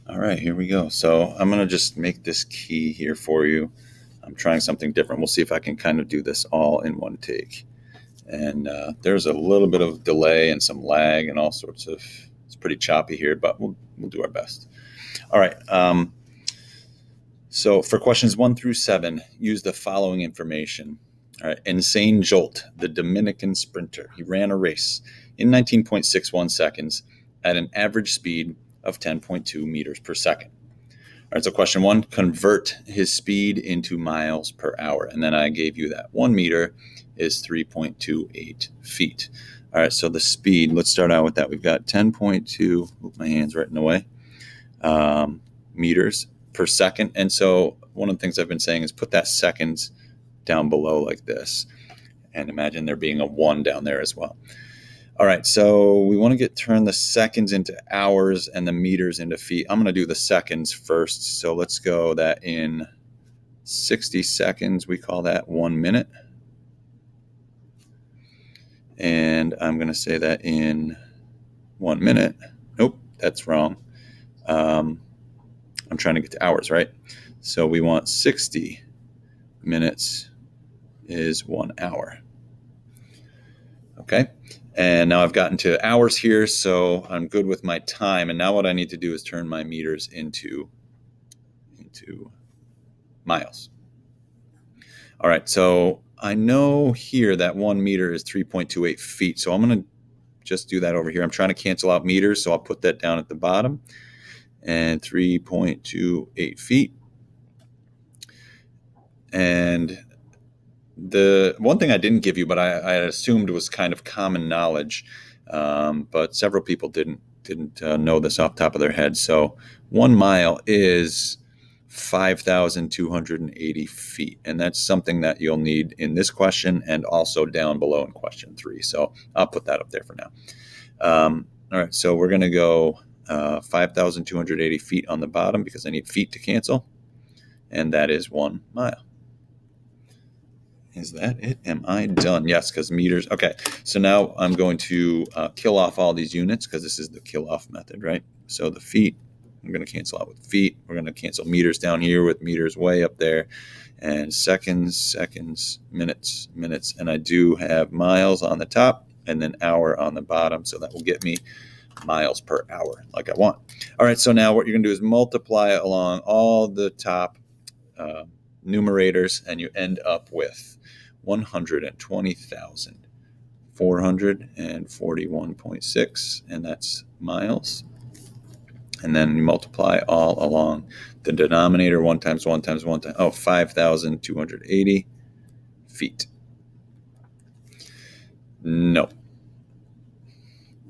All right, here we go. So I'm going to just make this key here for you. I'm trying something different. We'll see if I can kind of do this all in one take. And there's a little bit of delay and some lag and all sorts of, it's pretty choppy here, but we'll do our best. All right. So for questions 1 through 7, use the following information. All right. Insane Jolt, the Dominican sprinter. He ran a race in 19.61 seconds at an average speed of 10.2 meters per second. All right, so question 1, convert his speed into miles per hour. And then I gave you that 1 meter is 3.28 feet. All right, so the speed, let's start out with that. We've got 10.2, my hand's right in the way, meters per second. And so one of the things I've been saying is put that seconds down below like this. And imagine there being a 1 down there as well. All right, so we want to turn the seconds into hours and the meters into feet. I'm going to do the seconds first. So let's go that in 60 seconds, we call that 1 minute. And I'm going to say that in 1 minute. Nope, that's wrong. I'm trying to get to hours, right? So we want 60 minutes is 1 hour. Okay. And now I've gotten to hours here, so I'm good with my time. And now what I need to do is turn my meters into miles. All right, so I know here that 1 meter is 3.28 feet. So I'm going to just do that over here. I'm trying to cancel out meters, so I'll put that down at the bottom. And 3.28 feet. And the one thing I didn't give you, but I assumed was kind of common knowledge, but several people didn't know this off the top of their head. So 1 mile is 5,280 feet, and that's something that you'll need in this question and also down below in question 3. So I'll put that up there for now. All right, so we're going to go 5,280 feet on the bottom because I need feet to cancel, and that is 1 mile. Is that it? Am I done? Yes, because meters. Okay, so now I'm going to kill off all these units because this is the kill off method, right? So the feet, I'm going to cancel out with feet. We're going to cancel meters down here with meters way up there. And seconds, minutes, and I do have miles on the top and then hour on the bottom. So that will get me miles per hour like I want. All right, so now what you're going to do is multiply along all the top numerators, and you end up with 120,441.6, and that's miles. And then you multiply all along the denominator, 1 times 1 times 1 times, 5,280 feet. No.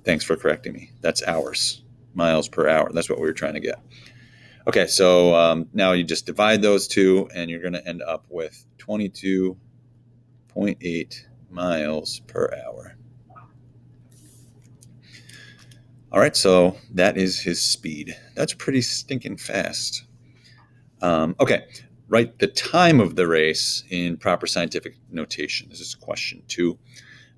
Thanks for correcting me. That's hours, miles per hour. That's what we were trying to get. Okay, so now you just divide those two, and you're going to end up with 22.8 miles per hour. All right, so that is his speed. That's pretty stinking fast. Okay, write the time of the race in proper scientific notation. This is question 2.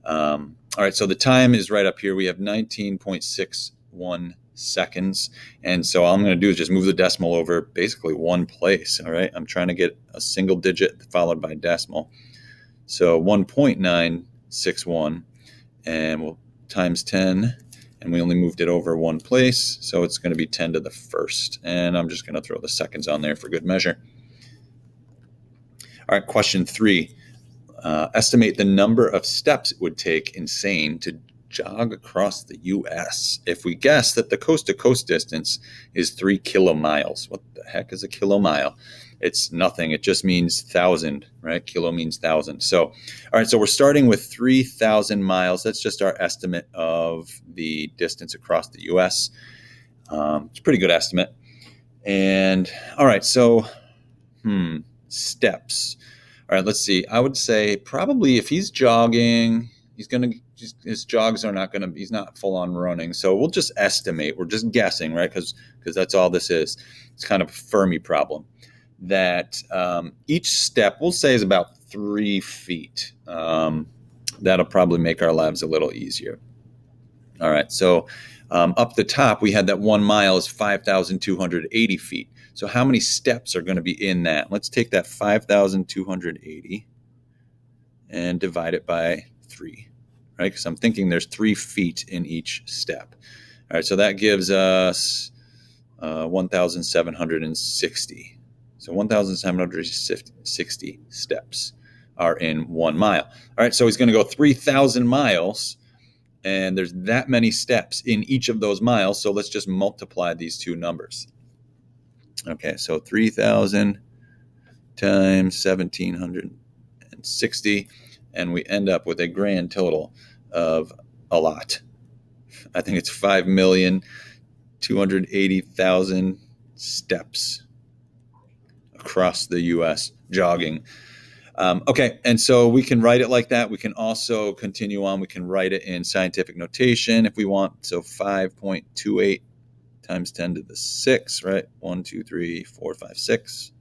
All right, so the time is right up here. We have 19.61 seconds. And so all I'm going to do is just move the decimal over basically one place. All right, I'm trying to get a single digit followed by decimal. So 1.961, and we'll times 10, and we only moved it over one place. So it's going to be 10 to the first. And I'm just going to throw the seconds on there for good measure. All right, question 3. Estimate the number of steps it would take Insane to jog across the U.S. if we guess that the coast-to-coast distance is 3 kilomiles. What the heck is a kilomile? It's nothing. It just means 1,000, right? Kilo means 1,000. So, all right, so we're starting with 3,000 miles. That's just our estimate of the distance across the U.S. It's a pretty good estimate. And, all right, so, steps. All right, let's see. I would say probably if he's jogging, his jogs are not going to, he's not full on running. So we'll just estimate. We're just guessing, right? Because that's all this is. It's kind of a Fermi problem that each step we'll say is about 3 feet. That'll probably make our lives a little easier. All right, so Up the top, we had that 1 mile is 5,280 feet. So how many steps are going to be in that? Let's take that 5,280 and divide it by 3, right? Because I'm thinking there's 3 feet in each step. All right, so that gives us 1,760. So 1,760 steps are in 1 mile. All right, so he's going to go 3,000 miles, and there's that many steps in each of those miles. So let's just multiply these two numbers. Okay, so 3,000 times 1,760, and we end up with a grand total of a lot. I think it's 5,280,000 steps across the U.S. jogging. Okay, and so we can write it like that. We can also continue on. We can write it in scientific notation if we want. So 5.28 times 10 to the 6, right? 1, 2, 3, 4, 5, 6.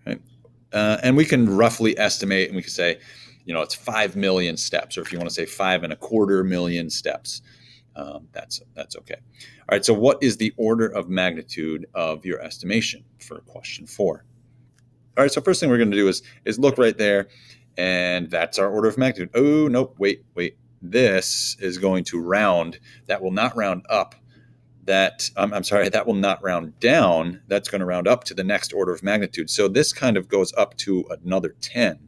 Right? And we can roughly estimate, and we can say, it's 5 million steps, or if you want to say 5.25 million steps, that's okay. All right, so what is the order of magnitude of your estimation for question 4? All right, so first thing we're going to do is look right there, and that's our order of magnitude. Oh, nope, wait. This is going to round. That will not round up. I'm sorry, that will not round down. That's going to round up to the next order of magnitude. So this kind of goes up to another 10.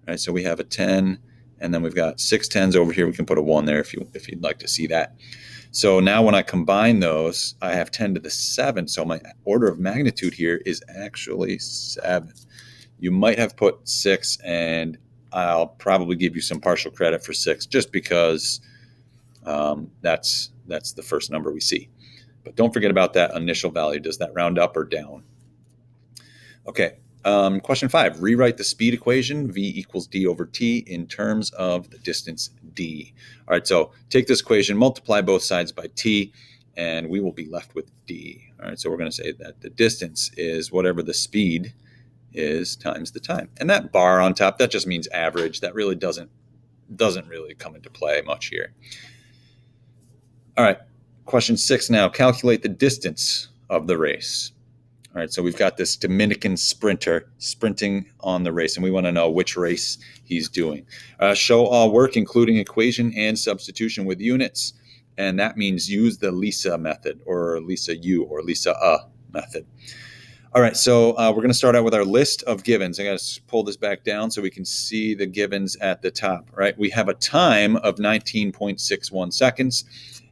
Right, so we have a 10, and then we've got 6 tens over here. We can put a 1 there if you'd like to see that. So now when I combine those, I have 10 to the 7. So my order of magnitude here is actually 7. You might have put 6, and I'll probably give you some partial credit for 6 just because that's the first number we see. But don't forget about that initial value. Does that round up or down? Okay. Question 5, rewrite the speed equation, v equals d over t, in terms of the distance d. All right, so take this equation, multiply both sides by t, and we will be left with d. All right, so we're going to say that the distance is whatever the speed is times the time. And that bar on top, that just means average. That really doesn't really come into play much here. All right, question 6 now, calculate the distance of the race. All right, so we've got this Dominican sprinter sprinting on the race, and we want to know which race he's doing. Show all work, including equation and substitution with units, and that means use the Lisa method, or Lisa U, or Lisa method. All right, so we're going to start out with our list of givens. I got to pull this back down so we can see the givens at the top. Right, we have a time of 19.61 seconds,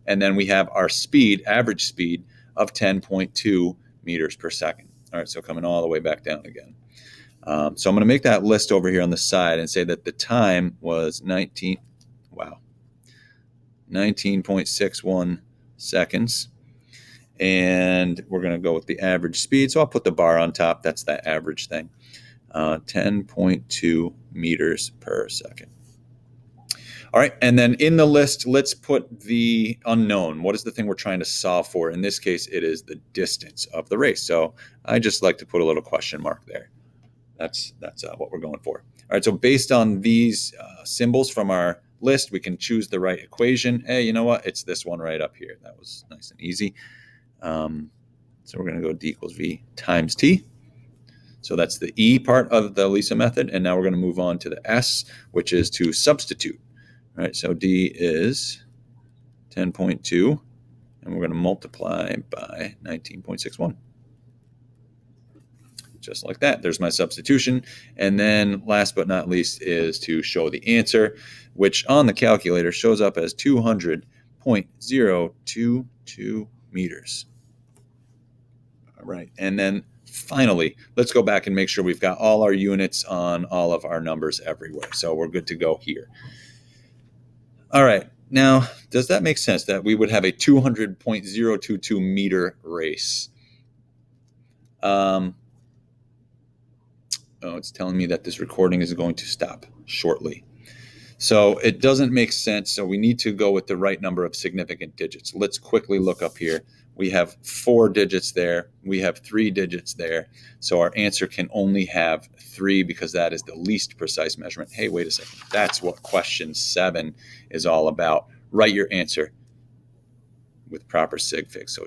and then we have our speed, average speed, of 10.2 meters per second. All right, so coming all the way back down again. So I'm going to make that list over here on the side and say that the time was 19.61 seconds. And we're going to go with the average speed. So I'll put the bar on top. That's that average thing. 10.2 meters per second. All right, and then in the list, let's put the unknown. What is the thing we're trying to solve for? In this case, it is the distance of the race. So I just like to put a little question mark there. That's what we're going for. All right, so based on these symbols from our list, we can choose the right equation. Hey, you know what? It's this one right up here. That was nice and easy. So we're going to go d equals v times t. So that's the E part of the Lisa method. And now we're going to move on to the S, which is to substitute. All right, so D is 10.2, and we're going to multiply by 19.61. Just like that. There's my substitution. And then last but not least is to show the answer, which on the calculator shows up as 200.022 meters. All right, and then finally, let's go back and make sure we've got all our units on all of our numbers everywhere. So we're good to go here. All right, now, does that make sense that we would have a 200.022 meter race? It's telling me that this recording is going to stop shortly. So it doesn't make sense. So we need to go with the right number of significant digits. Let's quickly look up here. We have 4 digits there. We have 3 digits there. So our answer can only have 3 because that is the least precise measurement. Hey, wait a second. That's what question 7 is all about. Write your answer. with proper sig figs. So